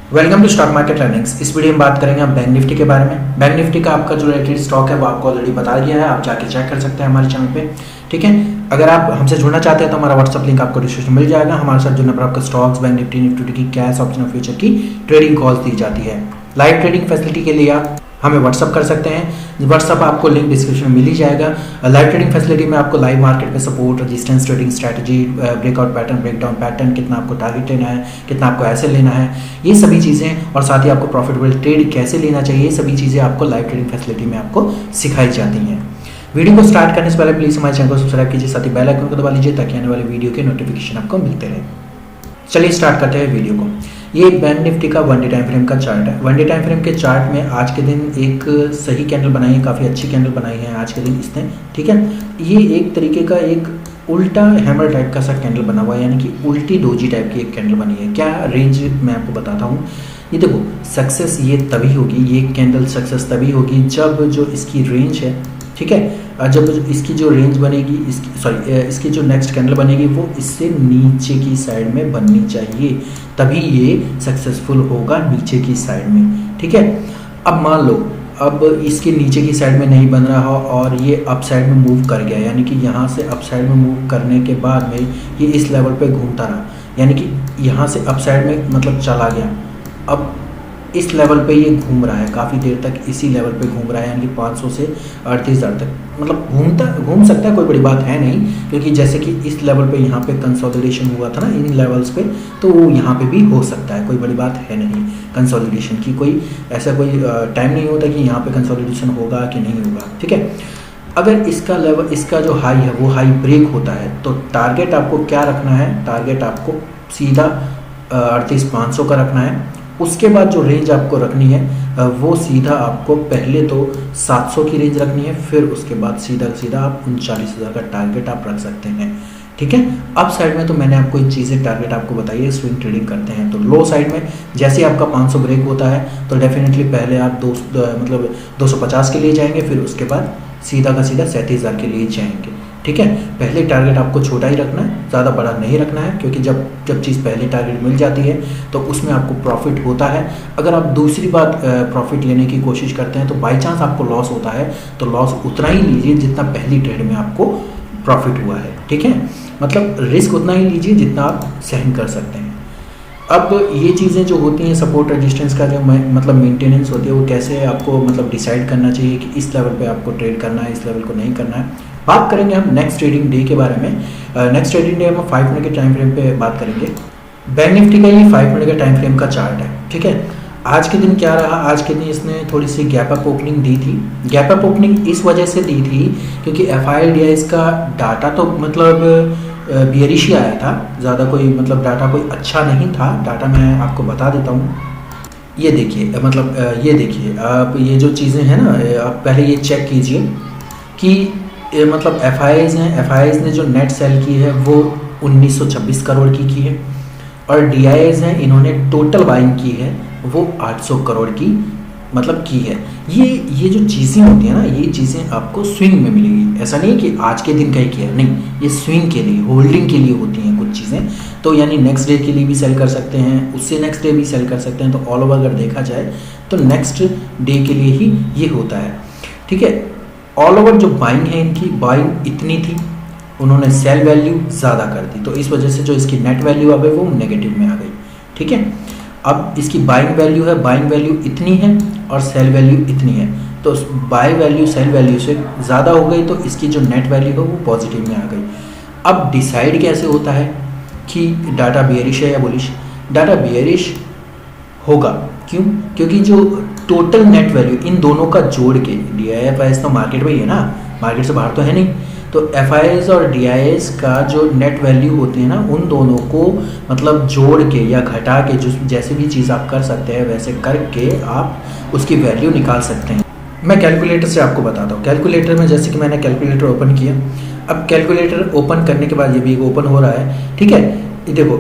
Welcome to stock market learnings. इस video में बात करेंगे हम बैंक निफ्टी के बारे में। बैंक निफ्टी का आपका जो रिलेटेड स्टॉक है वो आपको ऑलरेडी बता दिया है, आप जाके चेक कर सकते हैं हमारे चैनल पे। ठीक है, अगर आप हमसे जुड़ना चाहते हैं तो हमारा व्हाट्सअप लिंक आपको डिस्क्रिप्शन में मिल जाएगा। हमारे साथ जुड़ने पर आपको स्टॉक्स, बैंक निफ्टी, निफ्टी की कैश, ऑप्शन और फ्यूचर की ट्रेडिंग कॉल्स दी जाती है। लाइव ट्रेडिंग फैसिलिटी के लिए आप हमें व्हाट्सअप कर सकते हैं। व्हाट्सअप आपको लिंक डिस्क्रिप्शन में मिल ही जाएगा। लाइव ट्रेडिंग फैसिलिटी में आपको लाइव मार्केट में support, resistance, trading strategy, breakout pattern, breakdown pattern, कितना आपको टारगेट लेना है, कितना आपको ऐसे लेना है, ये सभी चीज़ें, और साथ ही आपको प्रॉफिटेबल ट्रेड कैसे लेना चाहिए, ये सभी चीज़ें आपको लाइव ट्रेडिंग फैसिलिटी में आपको सिखाई जाती हैं। वीडियो को स्टार्ट करने से पहले प्लीज़ हमारे चैनल को सब्सक्राइब कीजिए, साथ ही बेल आइकन को दबा लीजिए ताकि आने वाले वीडियो के नोटिफिकेशन आपको मिलते रहे। चलिए स्टार्ट करते हैं वीडियो को। ये बैंक निफ्टी का 1 डे टाइम फ्रेम का चार्ट है। 1 डे टाइम फ्रेम के चार्ट में आज के दिन एक सही कैंडल बनाई है, काफ़ी अच्छी कैंडल बनाई है आज के दिन इसने। ठीक है, ये एक तरीके का एक उल्टा हैमर टाइप का सा कैंडल बना हुआ है, यानी कि उल्टी डोजी टाइप की एक कैंडल बनी है। क्या रेंज मैं आपको बताता हूँ। ये देखो, सक्सेस ये तभी होगी, ये कैंडल सक्सेस तभी होगी जब जो इसकी रेंज है, ठीक है, जब इसकी जो रेंज बनेगी, इसकी जो नेक्स्ट कैंडल बनेगी वो इससे नीचे की साइड में बननी चाहिए, तभी ये सक्सेसफुल होगा नीचे की साइड में। ठीक है, अब मान लो अब इसके नीचे की साइड में नहीं बन रहा और ये अप साइड में मूव कर गया, यानी कि यहाँ से अप साइड में मूव करने के बाद में ये इस लेवल पे घूमता रहा, यानी कि यहाँ से अप साइड में मतलब चला गया, अब इस लेवल पे ये घूम रहा है, काफ़ी देर तक इसी लेवल पे घूम रहा है, यानी कि 500 से 38,000 तक मतलब घूम सकता है, कोई बड़ी बात है नहीं, क्योंकि जैसे कि इस लेवल पे यहाँ पे कंसोलिडेशन हुआ था ना इन लेवल्स पे, तो वो यहाँ पे भी हो सकता है, कोई बड़ी बात है नहीं। कंसोलिडेशन की कोई ऐसा कोई टाइम नहीं होता कि यहाँ पे कंसोलिडेशन होगा कि नहीं होगा। ठीक है, अगर इसका लेवल, इसका जो हाई है वो हाई ब्रेक होता है तो टारगेट आपको क्या रखना है, टारगेट आपको सीधा 38,500 का रखना है। उसके बाद जो रेंज आपको रखनी है वो सीधा आपको पहले तो 700 की रेंज रखनी है, फिर उसके बाद सीधा आप 39,000 का टारगेट आप रख सकते हैं। ठीक है, अप साइड में तो मैंने आपको ये चीज़ें टारगेट आपको बताई है, स्विंग ट्रेडिंग करते हैं। तो लो साइड में जैसे आपका 500 ब्रेक होता है तो डेफिनेटली पहले आप 250 के लिए जाएंगे, फिर उसके बाद सीधा का सीधा 37,000 के लिए जाएंगे। ठीक है, पहले टारगेट आपको छोटा ही रखना है, ज़्यादा बड़ा नहीं रखना है, क्योंकि जब चीज़ पहले टारगेट मिल जाती है तो उसमें आपको प्रॉफिट होता है। अगर आप दूसरी बात प्रॉफिट लेने की कोशिश करते हैं तो बाई चांस आपको लॉस होता है तो लॉस उतना ही लीजिए जितना पहली ट्रेड में आपको प्रॉफिट हुआ है। ठीक है, मतलब रिस्क उतना ही लीजिए जितना आप सहन कर सकते हैं। अब ये चीज़ें जो होती हैं, सपोर्ट रेजिस्टेंस का जो मतलब मेंटेनेंस होती है, वो कैसे आपको मतलब डिसाइड करना चाहिए कि इस लेवल पे आपको ट्रेड करना है, इस लेवल को नहीं करना है। बात करेंगे हम नेक्स्ट ट्रेडिंग डे के बारे में। नेक्स्ट ट्रेडिंग डे हम 5 मिनट के टाइम फ्रेम पे बात करेंगे। बैंक निफ्टी का ये 5 मिनट का टाइम फ्रेम का चार्ट है। ठीक है, आज के दिन क्या रहा, आज के दिन इसने थोड़ी सी गैप अप ओपनिंग दी थी। गैप अप ओपनिंग इस वजह से दी थी क्योंकि FIDIs का डाटा तो मतलब बियरिश ही आया था, ज़्यादा कोई मतलब डाटा कोई अच्छा नहीं था। डाटा मैं आपको बता देता हूँ, ये देखिए, मतलब ये देखिए आप, ये जो चीज़ें हैं ना, आप पहले ये चेक कीजिए कि मतलब FIIs हैं, FIIs ने जो नेट सेल की है वो 1926 करोड़ की है, और DIIs हैं, इन्होंने टोटल बाइंग की है वो 800 करोड़ की मतलब की है। ये जो चीज़ें होती हैं ना, ये चीज़ें आपको स्विंग में मिलेगी, ऐसा नहीं है कि आज के दिन का ही किया, नहीं, ये स्विंग के लिए, होल्डिंग के लिए होती हैं कुछ चीज़ें। तो यानी नेक्स्ट डे के लिए भी सेल कर सकते हैं, उससे नेक्स्ट डे भी सेल कर सकते हैं। तो ऑल ओवर अगर देखा जाए तो नेक्स्ट डे के लिए ही ये होता है। ठीक है, ऑल ओवर जो बाइंग है, इनकी बाइंग इतनी थी, उन्होंने सेल वैल्यू ज़्यादा कर दी, तो इस वजह से जो इसकी नेट वैल्यू अब है वो नेगेटिव में आ गई। ठीक है, अब इसकी बाइंग वैल्यू है, बाइंग वैल्यू इतनी है और सेल वैल्यू इतनी है, तो बाय वैल्यू सेल वैल्यू से ज़्यादा हो गई, तो इसकी जो नेट वैल्यू है वो पॉजिटिव में आ गई। अब डिसाइड कैसे होता है कि डाटा बियरिश है या बुलिश? डाटा बियरिश होगा, क्यों? क्योंकि जो टोटल नेट वैल्यू इन दोनों का जोड़ के, DIIs तो मार्केट में ही है ना, मार्केट से बाहर तो है नहीं, तो FIIs और DIIs का जो नेट वैल्यू होती है ना, उन दोनों को मतलब जोड़ के या घटा के, जो जैसे भी चीज़ आप कर सकते हैं वैसे करके आप उसकी वैल्यू निकाल सकते हैं। मैं कैलकुलेटर से आपको बताता हूँ। कैलकुलेटर में जैसे कि मैंने कैलकुलेटर ओपन किया, अब कैलकुलेटर ओपन करने के बाद ये भी ओपन हो रहा है। ठीक है, ये देखो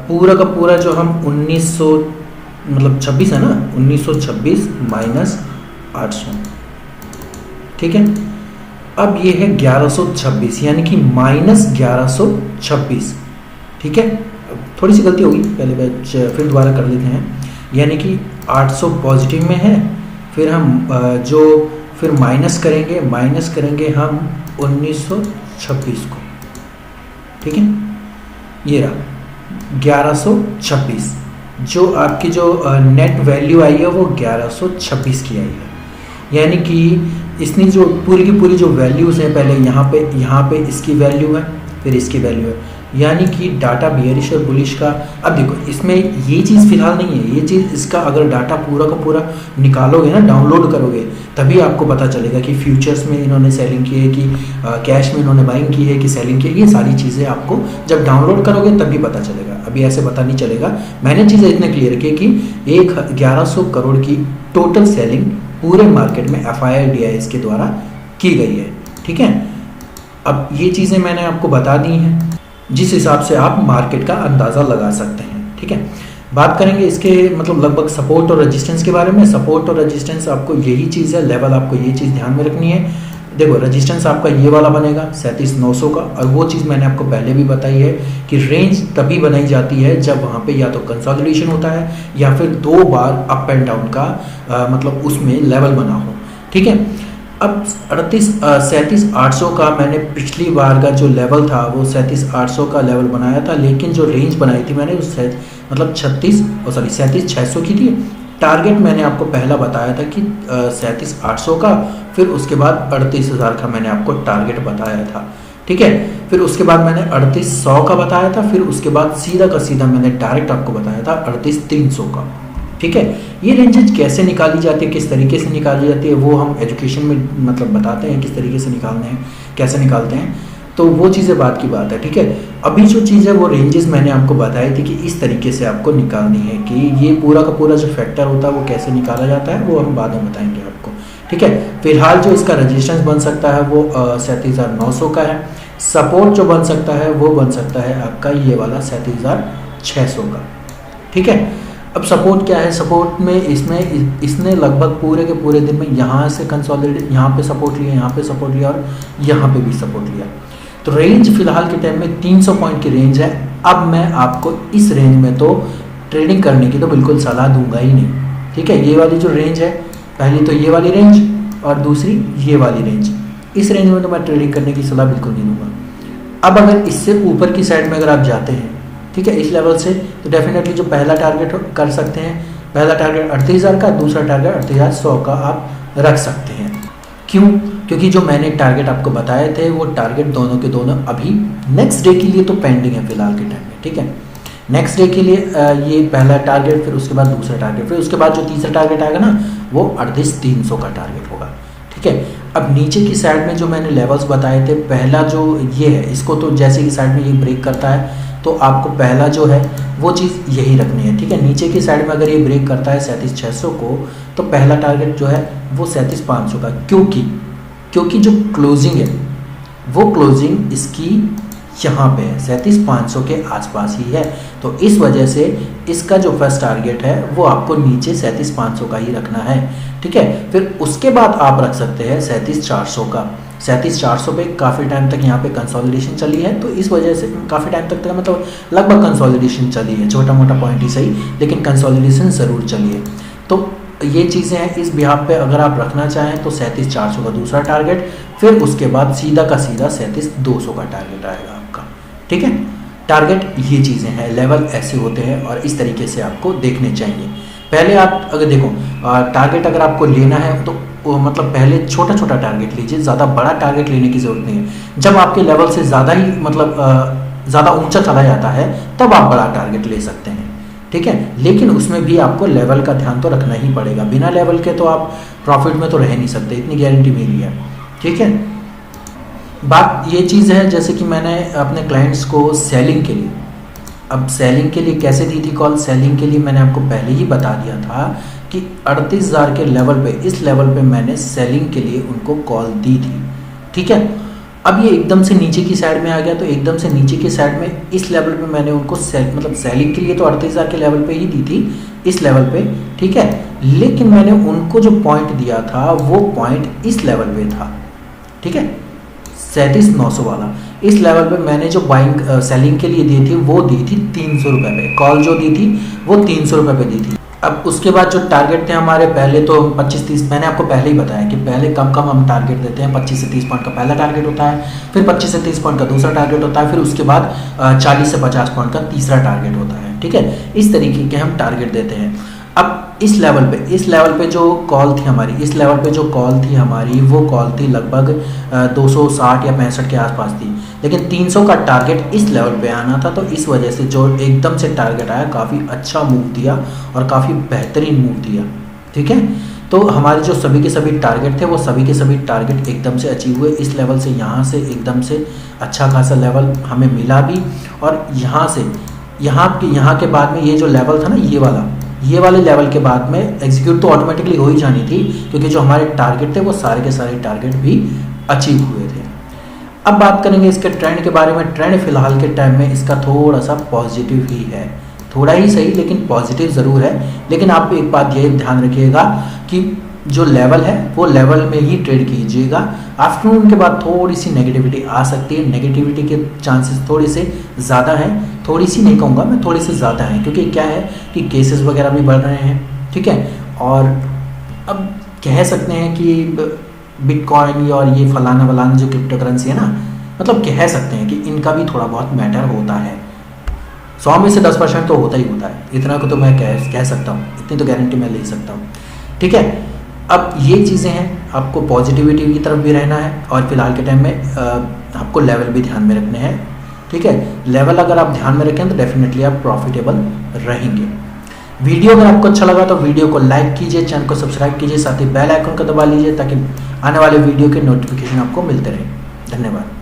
पूरा का पूरा जो हम 1926 है ना, 1926 माइनस 800, ठीक है, अब ये है 1126, यानी कि माइनस 1126। ठीक है, थोड़ी सी गलती होगी, पहले बैच फिर दोबारा कर लेते हैं। यानी कि 800 पॉजिटिव में है, फिर हम फिर माइनस करेंगे हम 1926 को, ठीक है, ये रहा 1126, जो आपकी जो नेट वैल्यू आई है वो 1126 की आई है। यानी कि इसने जो पूरी की पूरी जो वैल्यूज़ हैं, पहले यहाँ पे इसकी वैल्यू है, फिर इसकी वैल्यू है, यानी कि डाटा बियरिश और बुलिश का। अब देखो इसमें ये चीज़ फिलहाल नहीं है, ये चीज़ इसका अगर डाटा पूरा का पूरा निकालोगे ना, डाउनलोड करोगे, तभी आपको पता चलेगा कि फ्यूचर्स में इन्होंने सेलिंग की है कि कैश में इन्होंने बाइंग की है कि सेलिंग की है। ये सारी चीज़ें आपको जब डाउनलोड करोगे तभी पता चलेगा, अभी ऐसे पता नहीं चलेगा। मैंने चीज़ें इतने क्लियर की कि 1100 करोड़ की टोटल सेलिंग पूरे मार्केट में FII-DIS के द्वारा की गई है, ठीक है। अब ये चीज़ें मैंने आपको बता दी हैं, जिस हिसाब से आप मार्केट का अंदाज़ा लगा सकते हैं, ठीक है। बात करेंगे इसके मतलब लगभग सपोर्ट और रेजिस्टेंस के बारे में। सपोर्ट और रेजिस्टेंस आपको यही चीज़ है, लेवल आपको ये चीज़ ध्यान में रखनी है। देखो रेजिस्टेंस आपका ये वाला बनेगा 37,900 का, और वो चीज़ मैंने आपको पहले भी बताई है कि रेंज तभी बनाई जाती है जब वहाँ पे या तो कंसोलिडेशन होता है या फिर 2 बार अप एंड डाउन का मतलब उसमें लेवल बना हो, ठीक है। अब 37,800 का मैंने पिछली बार का जो लेवल था वो 37,800 का लेवल बनाया था, लेकिन जो रेंज बनाई थी मैंने उस मतलब 37,600 की थी। टारगेट मैंने आपको पहला बताया था कि 37,800 का, फिर उसके बाद 38,000 का मैंने आपको टारगेट बताया था, ठीक है। फिर उसके बाद मैंने 3800 का बताया था, फिर उसके बाद सीधा का सीधा मैंने डायरेक्ट आपको बताया था 38,300 का, ठीक है। ये रेंजेज कैसे निकाली जाती है, किस तरीके से निकाली जाती है, वो हम एजुकेशन में मतलब बताते हैं किस तरीके से निकालने हैं, कैसे निकालते हैं, तो वो चीज़ें बात की बात है, ठीक है। अभी जो चीज़ है वो रेंजेस मैंने आपको बताई थी कि इस तरीके से आपको निकालनी है, कि ये पूरा का पूरा जो फैक्टर होता है वो कैसे निकाला जाता है वो हम बाद में बताएंगे आपको, ठीक है। फिलहाल जो इसका रेजिस्टेंस बन सकता है वो 37,900 का है। सपोर्ट जो बन सकता है वो बन सकता है आपका ये वाला 37,600 का, ठीक है। अब सपोर्ट क्या है, सपोर्ट में इसने लगभग पूरे के पूरे दिन में यहाँ से कंसोलिडेट, यहाँ पे सपोर्ट लिया, यहाँ पे सपोर्ट लिया और यहाँ पे भी सपोर्ट लिया। तो रेंज फिलहाल के टाइम में 300 पॉइंट की रेंज है। अब मैं आपको इस रेंज में तो ट्रेडिंग करने की तो बिल्कुल सलाह दूंगा ही नहीं, ठीक है। ये वाली जो रेंज है, पहली तो ये वाली रेंज और दूसरी ये वाली रेंज, इस रेंज में तो मैं ट्रेडिंग करने की सलाह बिल्कुल नहीं दूंगा। अब अगर इससे ऊपर की साइड में अगर आप जाते हैं, ठीक है, इस लेवल से, तो डेफिनेटली जो पहला टारगेट कर सकते हैं, पहला टारगेट 38,000 का, दूसरा टारगेट 38,100 का आप रख सकते हैं। क्यों? क्योंकि जो मैंने टारगेट आपको बताए थे वो टारगेट दोनों के दोनों अभी नेक्स्ट डे के लिए तो पेंडिंग है फिलहाल के टाइम में, ठीक है। नेक्स्ट डे के लिए ये पहला टारगेट, फिर उसके बाद दूसरा टारगेट, फिर उसके बाद जो तीसरा टारगेट आएगा ना वो 38,300 का टारगेट होगा, ठीक है। अब नीचे की साइड में जो मैंने लेवल्स बताए थे, पहला जो ये है, इसको तो जैसे कि साइड में ये ब्रेक करता है तो आपको पहला जो है वो चीज़ यही रखनी है, ठीक है। नीचे की साइड में अगर ये ब्रेक करता है 37,600 को, तो पहला टारगेट जो है वो 37,500 का, क्योंकि जो क्लोजिंग है वो क्लोजिंग इसकी यहाँ पे है 37,500 के आसपास ही है, तो इस वजह से इसका जो फर्स्ट टारगेट है वो आपको नीचे 37,500 का ही रखना है, ठीक है। फिर उसके बाद आप रख सकते हैं 37,400 का। 37,400 पे काफ़ी टाइम तक यहाँ पे कंसोलिडेशन चली है, तो इस वजह से काफ़ी टाइम तक मतलब लगभग कंसोलिडेशन चली है, छोटा मोटा पॉइंट ही सही, लेकिन कंसोलिडेशन ज़रूर चली है। तो ये चीज़ें हैं, इस बिहाफ पे अगर आप रखना चाहें तो 37,400 का दूसरा टारगेट, फिर उसके बाद सीधा का सीधा 37,200 का टारगेट आएगा आपका, ठीक है। टारगेट ये चीज़ें हैं, लेवल ऐसे होते हैं और इस तरीके से आपको देखने चाहिए। पहले आप अगर देखो टारगेट अगर आपको लेना है तो मतलब पहले छोटा छोटा टारगेट लीजिए, ज़्यादा बड़ा टारगेट लेने की ज़रूरत नहीं है। जब आपके लेवल से ज़्यादा ही मतलब ज़्यादा ऊंचा चला जाता है तब आप बड़ा टारगेट ले सकते हैं, ठीक है। लेकिन उसमें भी आपको लेवल का ध्यान तो रखना ही पड़ेगा, बिना लेवल के तो आप प्रॉफिट में तो रह नहीं सकते, इतनी गारंटी मेरी है, ठीक है। बात ये चीज़ है जैसे कि मैंने अपने क्लाइंट्स को सेलिंग के लिए, अब सेलिंग के लिए कैसे दी थी कॉल, सेलिंग के लिए मैंने आपको पहले ही बता दिया था कि 38,000 के लेवल पे, इस लेवल पे मैंने सेलिंग के लिए उनको कॉल दी थी, ठीक है। अब ये एकदम से नीचे की साइड में आ गया, तो एकदम से नीचे की साइड में इस लेवल पे मैंने उनको मतलब सेलिंग के लिए तो 38,000 के लेवल पे ही दी थी, इस लेवल पे, ठीक है। लेकिन मैंने उनको जो पॉइंट दिया था वो पॉइंट इस लेवल पे था, ठीक है, 37,900 वाला। इस लेवल पे मैंने जो बाइंग, सेलिंग के लिए दी थी वो दी थी 300 रुपये पे, कॉल जो दी थी वो 300 रुपये पे दी थी, ठीक है। लेकिन उसमें भी आपको लेवल का ध्यान तो रखना ही पड़ेगा, बिना लेवल के तो आप प्रॉफिट में तो रह नहीं सकते, इतनी गारंटी मेरी है, ठीक है। बात ये चीज़ है जैसे कि मैंने अपने क्लाइंट्स को सेलिंग के लिए, अब सेलिंग के लिए कैसे दी थी कॉल, सेलिंग के लिए मैंने आपको पहले ही बता दिया था कि 38,000 के लेवल पे, इस लेवल पे, ठीक है। लेकिन उसमें भी आपको लेवल का ध्यान तो रखना ही पड़ेगा, बिना लेवल के तो आप प्रॉफिट में तो रह नहीं सकते, इतनी गारंटी मेरी है, ठीक है। अब उसके बाद जो टारगेट थे हमारे, पहले तो 25-30, मैंने आपको पहले ही बताया कि पहले कम कम हम टारगेट देते हैं। 25 से 30 पॉइंट का पहला टारगेट होता है, फिर 25 से 30 पॉइंट का दूसरा टारगेट होता है, फिर उसके बाद 40 से 50 पॉइंट का तीसरा टारगेट होता है। ठीक है, इस तरीके के हम टारगेट देते हैं। अब इस लेवल पे जो कॉल थी हमारी, इस लेवल पे जो कॉल थी हमारी, वो कॉल थी लगभग 260 या 65 के आसपास थी, लेकिन 300 का टारगेट इस लेवल पे आना था, तो इस वजह से जो एकदम से टारगेट आया, काफ़ी अच्छा मूव दिया और काफ़ी बेहतरीन मूव दिया। ठीक है, तो हमारे जो सभी के सभी टारगेट थे, वो सभी के सभी टारगेट एकदम से अचीव हुए। इस लेवल से, यहाँ से एकदम से अच्छा खासा लेवल हमें मिला भी, और यहाँ के बाद में ये जो लेवल था ना, ये वाले लेवल के बाद में एग्जीक्यूट तो ऑटोमेटिकली हो ही जानी थी, क्योंकि जो हमारे टारगेट थे वो सारे के सारे टारगेट भी अचीव हुए थे। अब बात करेंगे इसके ट्रेंड के बारे में। ट्रेंड फिलहाल के टाइम में इसका थोड़ा सा पॉजिटिव ही है, थोड़ा ही सही लेकिन पॉजिटिव ज़रूर है। लेकिन आप एक बात ये ध्यान रखिएगा कि जो लेवल है वो लेवल में ही ट्रेड कीजिएगा। आफ्टरनून के बाद थोड़ी सी नेगेटिविटी आ सकती है, नेगेटिविटी के चांसेस थोड़े से ज़्यादा हैं, थोड़ी सी नहीं कहूँगा मैं, थोड़े से ज़्यादा हैं, क्योंकि क्या है कि केसेस वगैरह भी बढ़ रहे हैं। ठीक है, और अब कह सकते हैं कि बिटकॉइन और ये फलाना वलाना जो क्रिप्टो करेंसी है ना, मतलब कह सकते हैं कि इनका भी थोड़ा बहुत मैटर होता है। 100 में से 10% तो होता ही होता है, इतना को तो मैं कह सकता हूँ, इतनी तो गारंटी मैं ले सकता हूँ। ठीक है, अब ये चीज़ें हैं, आपको पॉजिटिविटी की तरफ भी रहना है, और फिलहाल के टाइम में आपको लेवल भी ध्यान में रखने हैं। ठीक है, लेवल अगर आप ध्यान में रखें तो डेफिनेटली आप प्रॉफिटेबल रहेंगे। वीडियो अगर आपको अच्छा लगा तो वीडियो को लाइक कीजिए, चैनल को सब्सक्राइब कीजिए, साथ ही बेल आइकन को दबा लीजिए, ताकि आने वाले वीडियो के नोटिफिकेशन आपको मिलते रहें। धन्यवाद।